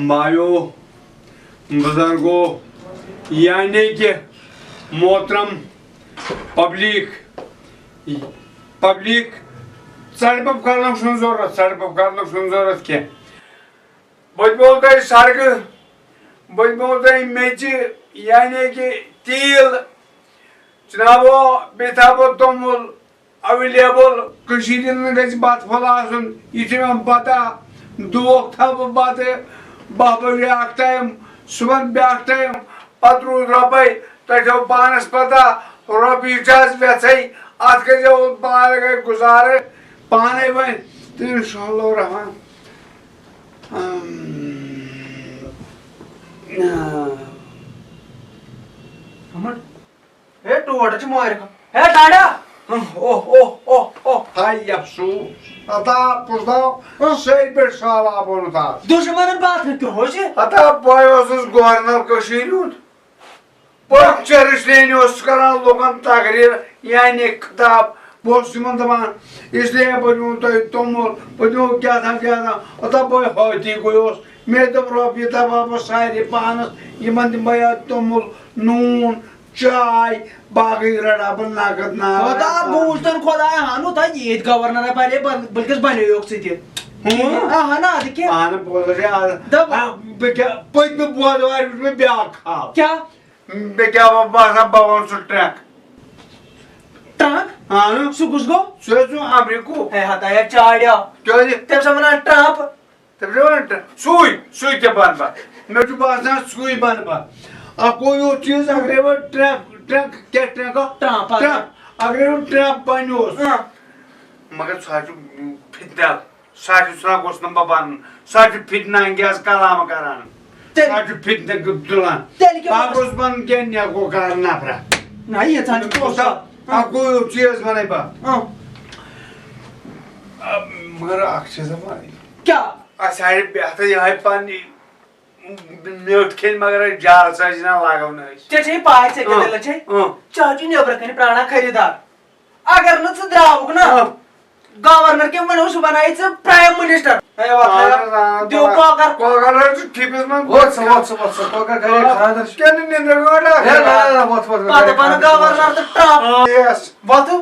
भाइयों बुजुर्गों यानी कि मोहतरम पब्लिक सड़प करना जरूरत क्या बह बोलते सड़क बह बोलते मेच यानी कि तेल जनाबो बे थो तोमुल अवेलेबल गज बत फल यह पता दोख थव बत बह बजे टाइम सुबह ब्या टाइम पत रूद रोपे तुम पानस पता रोपी वेसे अत गई गुजार पाने वन तो इंशाअल्लाह रहमान हे टोड़ च मार हे डाडा हाय अफसोस अता पुछता सही पे साला बोल था दुश्मन बात है क्यों हो जे अता बॉय ओसुस गवर्नर कशीर हुन पर्चरिश लेनी ओस करान लोगन तकरीर यानी खिताब बोस सिमन दमान इसलिए बजू तो तुमुल बजू क्या था अता बॉय होती गोयोस मे तो रोपी था वापस सारे पानस यमन बया तुमुल नून चाय बाकी रड़ा बन लागत ना खुदा बूझतन खुदा हानु था ये गवर्नर है पहले बल्कि बने योग से थे हां ना देखिए आने बोल रहे पद में बुधवार में ब्याह खा क्या क्या बासा बावन सौ ट्रक हाँ सुकुस गो सो अमरीको है हताया चाड़िया क्या तब समना ट्रम्प सुई के बन बा मैं जो बासा सुई बन बा अब कोई और चीज अगर वो ट्रक क्या ट्रक अगर वो ट्रक बनियोस मगर साचु फितल साचु सुना गोस नंबर बन साचु फितना गैस कलाम करान साचु फितना दुलान बागोस बन के न्या को करना पड़ा नहीं है साचु तो आपको चीज बने बा मगर अक्षय समाई क्या सारे बेहतर यहाँ पानी म्यूट खेल मगर जार सजना लागव नहीं ते पाय से केले छे चाची ने अब्रकने प्राणा खरीदार अगर न द्रावक ना गवर्नर के मनोस बनायचं प्राइम मिनिस्टर हे वाटला देव कोकर ठिपस मग वच कोकर करे खरादर केन निंद्र गोडा हे ना वच पात पण गवर्नर तर टॉप यस वातू